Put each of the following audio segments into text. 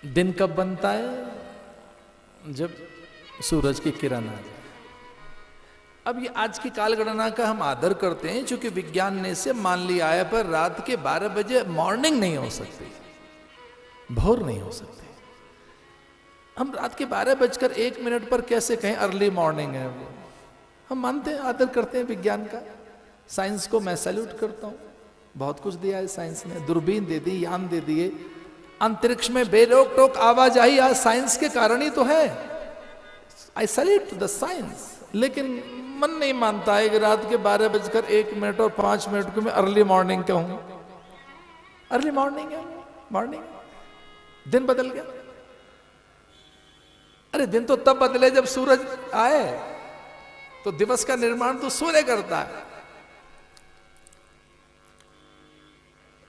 दिन कब बनता है? जब सूरज की किरण आ जाए। अब ये आज की कालगणना का हम आदर करते हैं, क्योंकि विज्ञान ने इसे मान लिया है, पर रात के 12 बजे मॉर्निंग नहीं हो सकती, भोर नहीं हो सकती। हम रात के 12:01 पर कैसे कहें अर्ली मॉर्निंग है? वो हम मानते हैं, आदर करते हैं विज्ञान का। साइंस को मैं सैल्यूट करता हूं, बहुत कुछ दिया है साइंस ने, दूरबीन दे दी, यान दे दिए, अंतरिक्ष में बेरोक टोक आवाजाही आज साइंस के कारण ही तो है। आई सैल्यूट द साइंस। लेकिन मन नहीं मानता है कि रात के 12:01 और 5 को मैं अर्ली मॉर्निंग कहूं। अर्ली मॉर्निंग है, मॉर्निंग, दिन बदल गया। अरे दिन तो तब बदले जब सूरज आए, तो दिवस का निर्माण तो सूर्य करता है।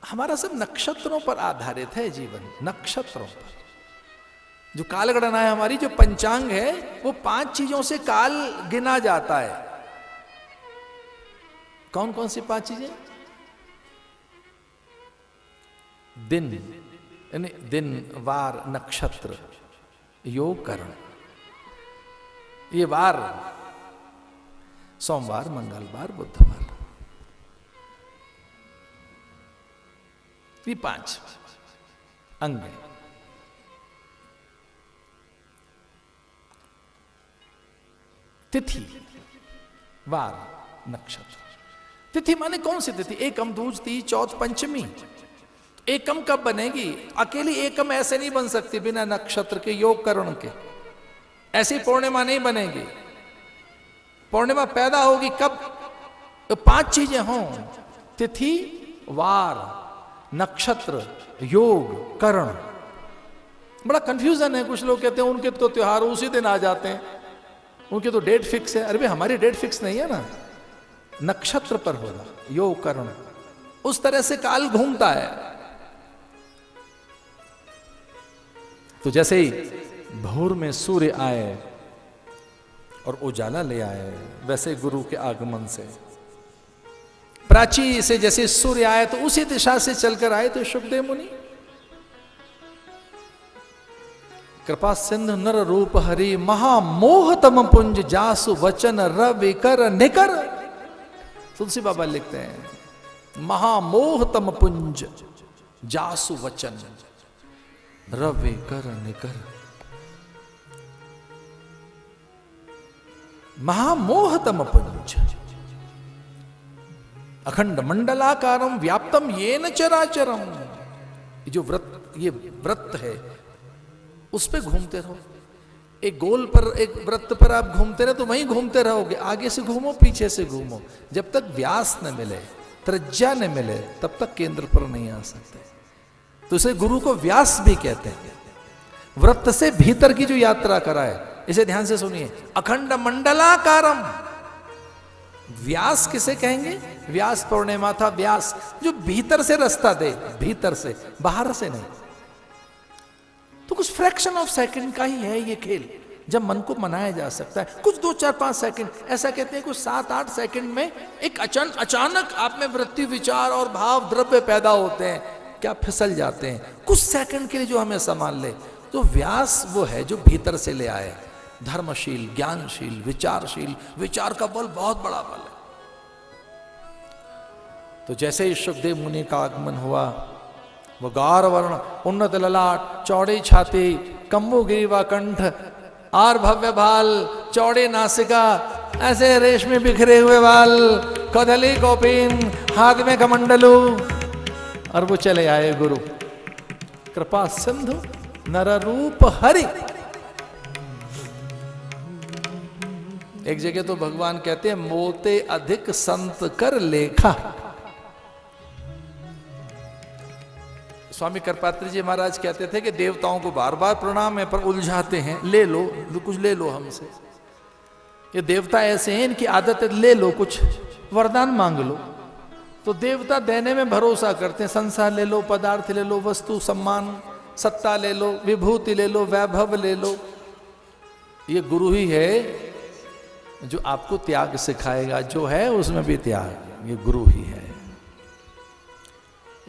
हमारा सब नक्षत्रों पर आधारित है जीवन, नक्षत्रों पर। जो कालगणना है हमारी, जो पंचांग है, वो 5 चीजों से काल गिना जाता है। कौन कौन सी 5 चीजें? दिन, यानी दिन, वार, नक्षत्र, योग, करण। ये वार सोमवार, मंगलवार, बुधवार, ये 5 अंग है। तिथि, वार, नक्षत्र। तिथि माने कौन सी तिथि? एकम, दूज, तीज, चौथ, पंचमी। एकम कब बनेगी? अकेली एकम ऐसे नहीं बन सकती बिना नक्षत्र के, योग, करण के। ऐसी पूर्णिमा नहीं बनेगी। पूर्णिमा पैदा होगी कब? तो 5 चीजें हों, तिथि, वार, नक्षत्र, योग, करण। बड़ा कंफ्यूजन है। कुछ लोग कहते हैं उनके तो त्योहार उसी दिन आ जाते हैं, उनके तो डेट फिक्स है। अरे भाई, हमारी डेट फिक्स नहीं है ना, नक्षत्र पर होगा, योग, करण। उस तरह से काल घूमता है। तो जैसे ही भोर में सूर्य आए और उजाला ले आए, वैसे गुरु के आगमन से प्राची से जैसे सूर्य आए तो उसी दिशा से चलकर आए तो शुभदेव मुनि। कृपा सिंधु नर रूप हरि, महामोहतम पुंज, जासु वचन रवि कर निकर। तुलसी बाबा लिखते हैं, महामोहतम पुंज, जासु वचन रवि कर निकर। महामोहतम पुंज, अखंड मंडलाकारम व्याप्तम येन चराचरम। जो व्रत, ये व्रत है, उस पे घूमते रहो। एक गोल पर, एक वृत्त पर आप घूमते रहे तो वहीं घूमते रहोगे। आगे से घूमो, पीछे से घूमो, जब तक व्यास न मिले, त्रिज्या न मिले, तब तक केंद्र पर नहीं आ सकते। तो इसे गुरु को व्यास भी कहते हैं। वृत्त से भीतर की जो यात्रा कराए, इसे ध्यान से सुनिए। अखंड मंडलाकारम, व्यास किसे कहेंगे? व्यास पूर्णिमा था, व्यास जो भीतर से रास्ता दे, भीतर से, बाहर से नहीं। तो कुछ फ्रैक्शन ऑफ सेकंड का ही है ये खेल, जब मन को मनाया जा सकता है। कुछ 2, 4, 5 सेकंड, ऐसा कहते हैं कुछ 7, 8 सेकंड में एक अचानक आप में वृत्ति, विचार और भाव, द्रव्य पैदा होते हैं, क्या फिसल जाते हैं कुछ सेकंड के लिए, जो हमें संभाल ले। तो व्यास वो है जो भीतर से ले आए, धर्मशील, ज्ञानशील, विचारशील। विचार का बल बहुत बड़ा बल है। तो जैसे ही शुकदेव मुनि का आगमन हुआ, वो गार वर्ण, उन्नत ललाट, चौड़ी छाती, कम्बु ग्रीवा कंठ, आर भव्य भाल, चौड़ी नासिका, ऐसे रेशमी बिखरे हुए बाल, कदली कौपीन, हाथ में कमंडलू, और वो चले आए गुरु। कृपा सिंधु नर रूप हरि। एक जगह तो भगवान कहते हैं, मोते अधिक संत कर लेखा। स्वामी कृपात्री जी महाराज कहते थे कि देवताओं को बार बार प्रणाम है, पर उलझाते हैं, ले लो कुछ, ले लो हमसे। ये देवता ऐसे हैं, इनकी आदत है ले लो कुछ, वरदान मांग लो। तो देवता देने में भरोसा करते हैं, संसार ले लो, पदार्थ ले लो, वस्तु, सम्मान, सत्ता ले लो, विभूति ले लो, वैभव ले लो। ये गुरु ही है जो आपको त्याग सिखाएगा, जो है उसमें भी त्याग, ये गुरु ही है।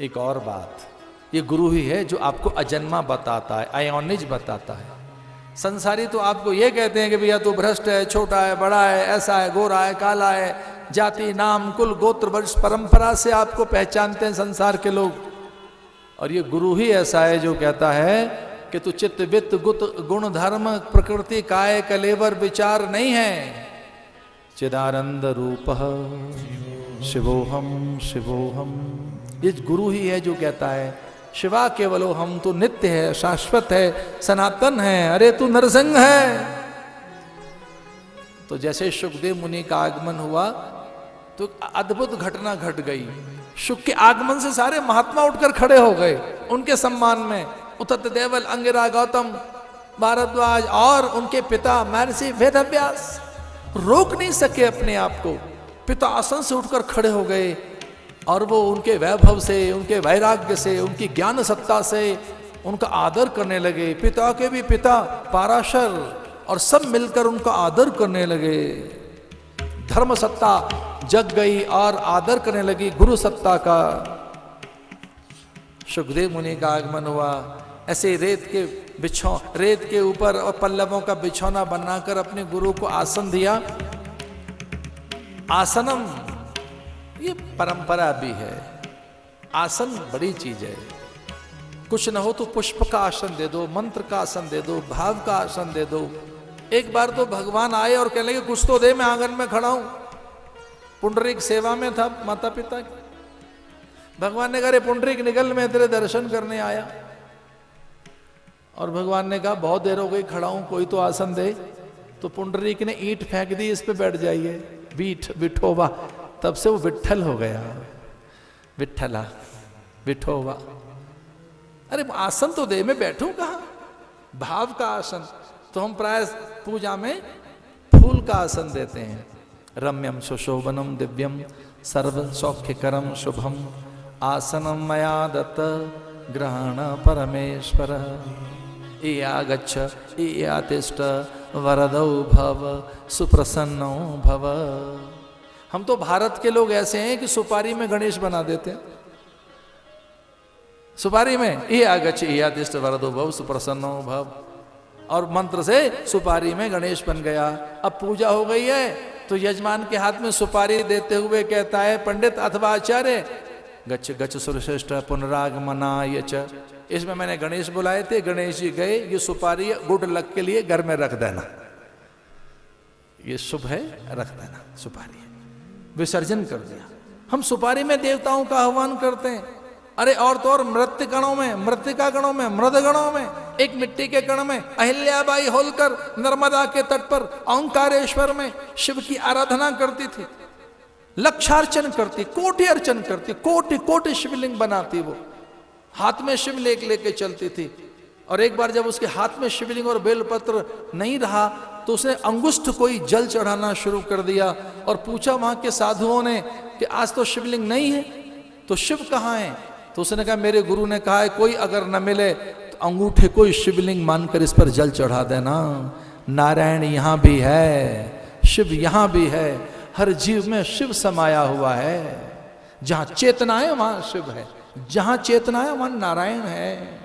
एक और बात, ये गुरु ही है जो आपको अजन्मा बताता है, अयोनिज बताता है। संसारी तो आपको ये कहते हैं कि भैया तू भ्रष्ट है, छोटा है, बड़ा है, ऐसा है, गोरा है, काला है, जाति नाम कुल गोत्र वंश परंपरा से आपको पहचानते हैं संसार के लोग। और ये गुरु ही ऐसा है जो कहता है कि तू चित्त वित्त गुण धर्म प्रकृति काय कलेवर विचार नहीं है, चिदानंद रूप शिवोहम शिवोहम। ये गुरु ही है जो कहता है शिवा केवलो हम, तो नित्य है, शाश्वत है, सनातन है, अरे तू नरसिंह है। तो जैसे सुखदेव मुनि का आगमन हुआ तो अद्भुत घटना घट गई। शुक के आगमन से सारे महात्मा उठकर खड़े हो गए उनके सम्मान में। उतत देवल, अंगिरा, गौतम, भारद्वाज और उनके पिता महर्षि वेदव्यास रोक नहीं सके अपने आप को। पिता आसन से उठकर खड़े हो गए और वो उनके वैभव से, उनके वैराग्य से, उनकी ज्ञान सत्ता से उनका आदर करने लगे। पिता के भी पिता पाराशर और सब मिलकर उनका आदर करने लगे। धर्म सत्ता जग गई और आदर करने लगी गुरु सत्ता का। सुखदेव मुनि का आगमन हुआ। ऐसे रेत के ऊपर और पल्लवों का बिछौना बनाकर अपने गुरु को आसन दिया। आसनम ये परंपरा भी है, आसन बड़ी चीज है। कुछ न हो तो पुष्प का आसन दे दो, मंत्र का आसन दे दो, भाव का आसन दे दो। एक बार तो भगवान आए और कहने लगे कुछ तो दे, मैं आंगन में खड़ा हूं। पुंडरीक सेवा में था माता पिता की। भगवान ने कहा पुंडरीक निकल, मैं तेरे दर्शन करने आया। और भगवान ने कहा बहुत देर हो गई खड़ा हूं, कोई तो आसन दे। तो पुंडरीक ने ईंट फेंक दी, इस पे बैठ जाइए, विठोबा। तब से वो विठल हो गया, विठला विठोबा। अरे आसन तो दे, मैं बैठूं कहां? भाव का आसन तो हम प्राय पूजा में फूल का आसन देते हैं। रम्यम सुशोभनम दिव्यम सर्व सौख्यकरम शुभम आसनम मया दत्त ग्रहण परमेश्वर। आगच्छ आतिष्ठ वरदौ भव सुप्रसन्नो भव। हम तो भारत के लोग ऐसे हैं कि सुपारी में गणेश बना देते हैं। सुपारी में आगच्छ आतिष्ठ वरदौ भव सुप्रसन्नो भव, और मंत्र से सुपारी में गणेश बन गया। अब पूजा हो गई है तो यजमान के हाथ में सुपारी देते हुए कहता है पंडित अथवा आचार्य गच्छ गच्छ सुरश्रेष्ठ पुनरागमनाय च। इसमें मैंने गणेश बुलाए थे, गणेश जी गए, ये सुपारी गुड लक के लिए घर में रख देना, ये शुभ है, रख देना सुपारी। विसर्जन कर दिया। हम सुपारी में देवताओं का आह्वान करते हैं। अरे और तो और मृत्यु गणों में, मृतिका गणों में, मृद गणों में, एक मिट्टी के गण में अहिल्याबाई होलकर नर्मदा के तट पर ओंकारेश्वर में शिव की आराधना करती थी, लक्षार्चन करती, कोटि अर्चन करती, कोटि कोटि शिवलिंग बनाती। वो हाथ में शिवलिंग लेके चलती थी। और एक बार जब उसके हाथ में शिवलिंग और बेलपत्र नहीं रहा तो उसने अंगुष्ठ कोई जल चढ़ाना शुरू कर दिया। और पूछा वहां के साधुओं ने कि आज तो शिवलिंग नहीं है, तो शिव कहाँ है? तो उसने कहा मेरे गुरु ने कहा है कोई अगर न मिले तो अंगूठे को शिवलिंग मानकर इस पर जल चढ़ा देना। नारायण यहाँ भी है, शिव यहाँ भी है, हर जीव में शिव समाया हुआ है। जहां चेतना है वहां शिव है, जहां चेतना है वहां नारायण है।